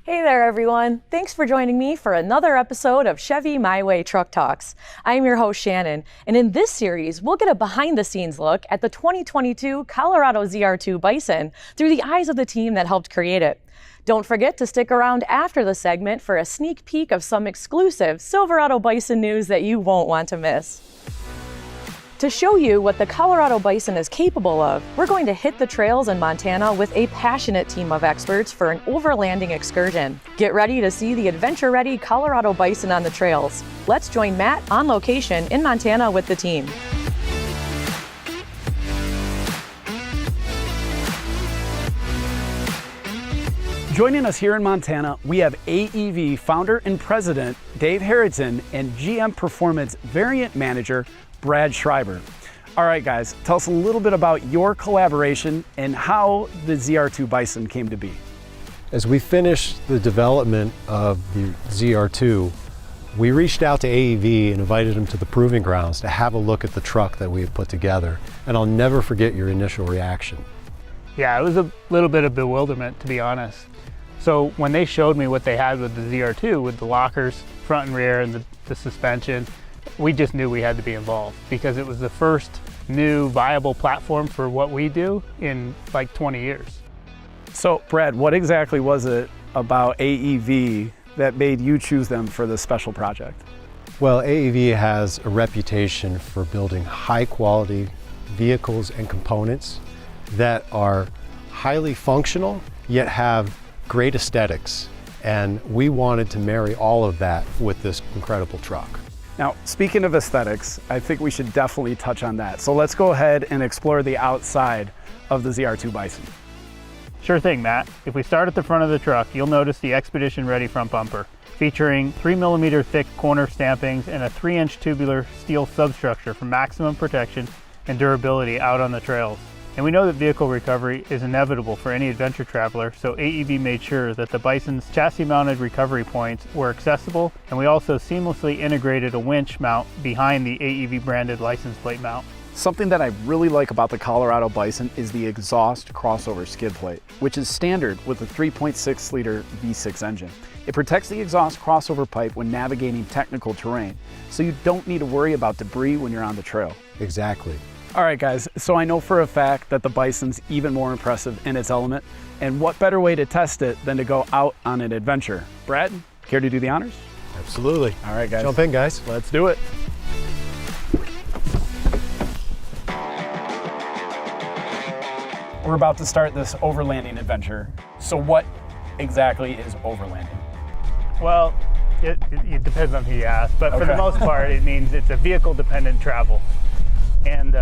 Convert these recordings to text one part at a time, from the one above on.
Hey there, everyone. Thanks for joining me for another episode of Chevy MyWay Truck Talks. I'm your host, Shannon, and in this series, we'll get a behind-the-scenes look at the 2022 Colorado ZR2 Bison through the eyes of the team that helped create it. Don't forget to stick around after the segment for a sneak peek of some exclusive Silverado Bison news that you won't want to miss. To show you what the Colorado Bison is capable of, we're going to hit the trails in Montana with a passionate team of experts for an overlanding excursion. Get ready to see the adventure-ready Colorado Bison on the trails. Let's join Matt on location in Montana with the team. Joining us here in Montana, we have AEV founder and president Dave Harrington and GM Performance Variant Manager Brad Schreiber. All right, guys, tell us a little bit about your collaboration and how the ZR2 Bison came to be. As we finished the development of the ZR2, we reached out to AEV and invited them to the proving grounds to have a look at the truck that we had put together. And I'll never forget your initial reaction. Yeah, it was a little bit of bewilderment, to be honest. So when they showed me what they had with the ZR2, with the lockers, front and rear, and the suspension, we just knew we had to be involved because it was the first new viable platform for what we do in like 20 years. So Brad, what exactly was it about AEV that made you choose them for this special project? Well, AEV has a reputation for building high quality vehicles and components that are highly functional, yet have great aesthetics. And we wanted to marry all of that with this incredible truck. Now, speaking of aesthetics, I think we should definitely touch on that. So let's go ahead and explore the outside of the ZR2 Bison. Sure thing, Matt. If we start at the front of the truck, you'll notice the Expedition Ready front bumper, featuring 3mm thick corner stampings and a 3-inch tubular steel substructure for maximum protection and durability out on the trails. And we know that vehicle recovery is inevitable for any adventure traveler, so AEV made sure that the Bison's chassis-mounted recovery points were accessible, and we also seamlessly integrated a winch mount behind the AEV branded license plate mount. Something that I really like about the Colorado Bison is the exhaust crossover skid plate, which is standard with a 3.6-liter V6 engine. It protects the exhaust crossover pipe when navigating technical terrain, so you don't need to worry about debris when you're on the trail. Exactly. All right, guys, so I know for a fact that the Bison's even more impressive in its element, and what better way to test it than to go out on an adventure? Brad, care to do the honors? Absolutely. All right, guys. Jump in, guys. Let's do it. We're about to start this overlanding adventure. So what exactly is overlanding? Well, it depends on who you ask, but for the most part, it means it's a vehicle-dependent travel. And,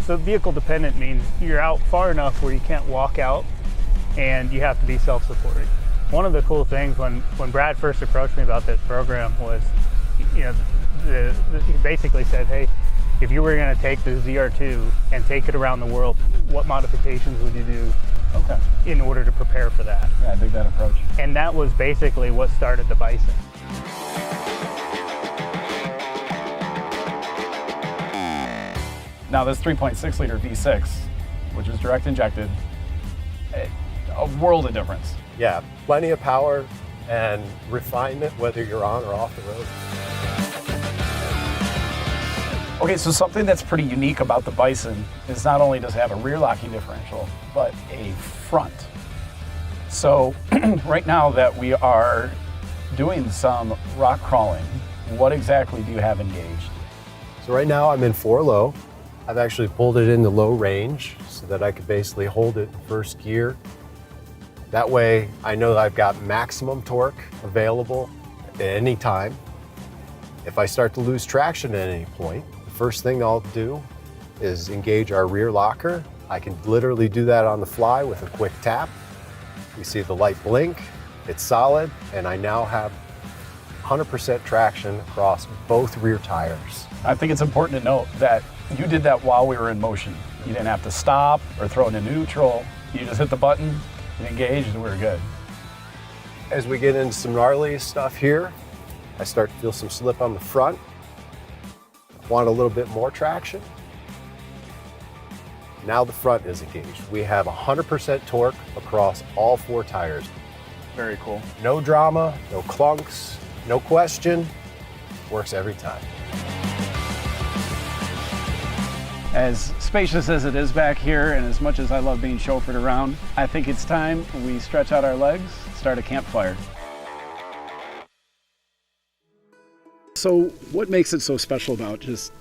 so vehicle-dependent means you're out far enough where you can't walk out and you have to be self-supporting. One of the cool things when Brad first approached me about this program was, he basically said, hey, if you were going to take the ZR2 and take it around the world, what modifications would you do in order to prepare for that? Yeah, I dig that approach. And that was basically what started the Bison. Now this 3.6-liter V6, which is direct injected, a world of difference. Yeah, plenty of power and refinement whether you're on or off the road. Okay, so something that's pretty unique about the Bison is not only does it have a rear locking differential, but a front. So right now that we are doing some rock crawling, what exactly do you have engaged? So right now I'm in 4 low. I've actually pulled it into low range so that I could basically hold it in first gear. That way I know that I've got maximum torque available at any time. If I start to lose traction at any point, the first thing I'll do is engage our rear locker. I can literally do that on the fly with a quick tap. We see the light blink, it's solid, and I now have 100% traction across both rear tires. I think it's important to note that you did that while we were in motion. You didn't have to stop or throw it into neutral. You just hit the button, you engaged, and we were good. As we get into some gnarly stuff here, I start to feel some slip on the front. Want a little bit more traction. Now the front is engaged. We have 100% torque across all 4 tires. Very cool. No drama, no clunks, no question. Works every time. As spacious as it is back here, and as much as I love being chauffeured around, I think it's time we stretch out our legs, start a campfire. So what makes it so special about just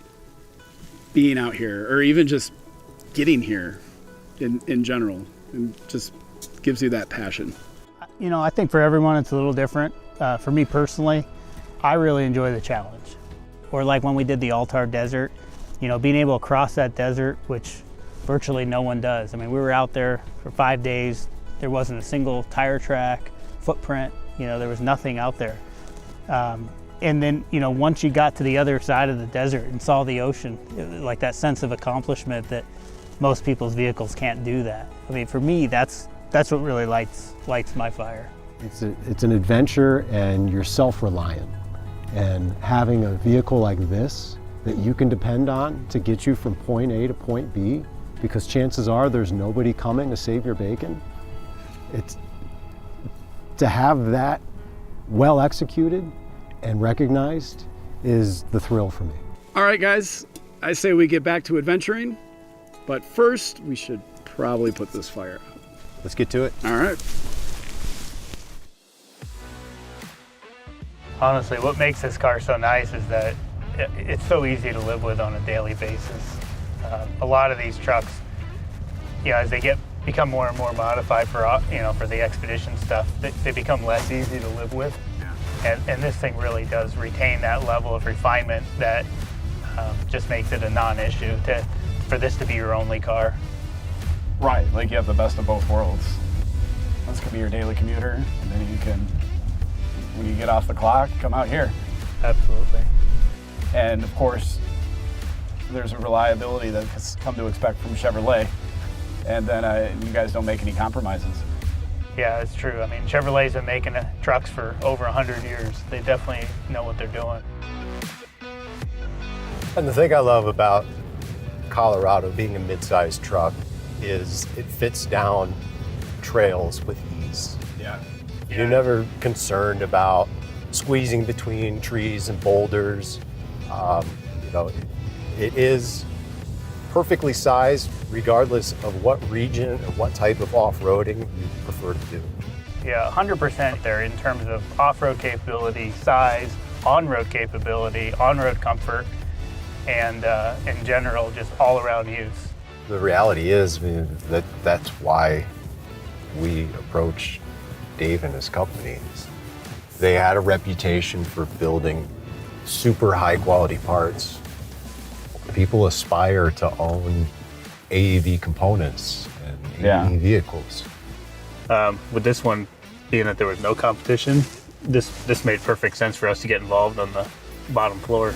being out here, or even just getting here in general, and just gives you that passion? You know, I think for everyone it's a little different. For me personally, I really enjoy the challenge. Or like when we did the Altar Desert, you know, being able to cross that desert, which virtually no one does. I mean, we were out there for 5 days. There wasn't a single tire track, footprint, you know, there was nothing out there. And then, you know, once you got to the other side of the desert and saw the ocean, like that sense of accomplishment that most people's vehicles can't do that. I mean, for me, that's what really lights my fire. It's an adventure, and you're self-reliant. And having a vehicle like this that you can depend on to get you from point A to point B, because chances are there's nobody coming to save your bacon. It's to have that well executed and recognized is the thrill for me. All right, guys, I say we get back to adventuring, but first we should probably put this fire out. Let's get to it. All right. Honestly, what makes this car so nice is that it's so easy to live with on a daily basis. A lot of these trucks, you know, as they become more and more modified for, you know, for the expedition stuff, they become less easy to live with. And this thing really does retain that level of refinement that just makes it a non-issue for this to be your only car. Right, like you have the best of both worlds. This could be your daily commuter, and then you can, when you get off the clock, come out here. Absolutely. And of course, there's a reliability that has come to expect from Chevrolet, and then you guys don't make any compromises. Yeah, it's true. I mean, Chevrolet's been making trucks for over 100 years. They definitely know what they're doing. And the thing I love about Colorado being a mid-sized truck is it fits down trails with ease. Yeah. You're never concerned about squeezing between trees and boulders. You know, it is perfectly sized regardless of what region or what type of off-roading you prefer to do. Yeah, 100% there in terms of off-road capability, size, on-road capability, on-road comfort, and in general, just all-around use. The reality is, I mean, that's why we approached Dave and his companies. They had a reputation for building super high-quality parts. People aspire to own AEV components and AEV vehicles. With this one, being that there was no competition, this made perfect sense for us to get involved on the bottom floor.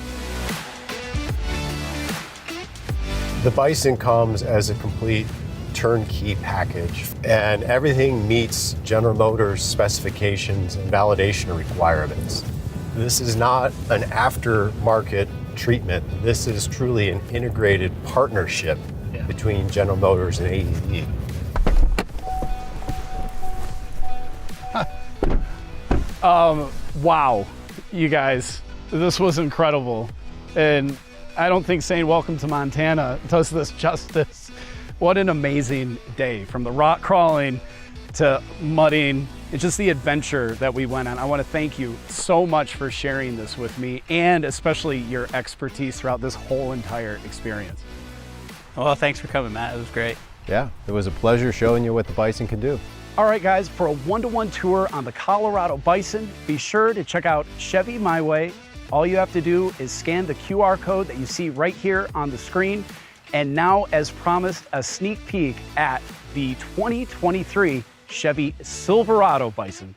The Bison comes as a complete turnkey package, and everything meets General Motors specifications and validation requirements. This is not an aftermarket treatment. This is truly an integrated partnership between General Motors and AEV. Wow, you guys, this was incredible. And I don't think saying welcome to Montana does this justice. What an amazing day, from the rock crawling to mudding. It's just the adventure that we went on. I want to thank you so much for sharing this with me, and especially your expertise throughout this whole entire experience. Well, thanks for coming, Matt. It was great. Yeah, it was a pleasure showing you what the Bison can do. All right, guys, for a one-to-one tour on the Colorado Bison, be sure to check out Chevy MyWay. All you have to do is scan the QR code that you see right here on the screen. And now, as promised, a sneak peek at the 2023 Chevy Silverado Bison.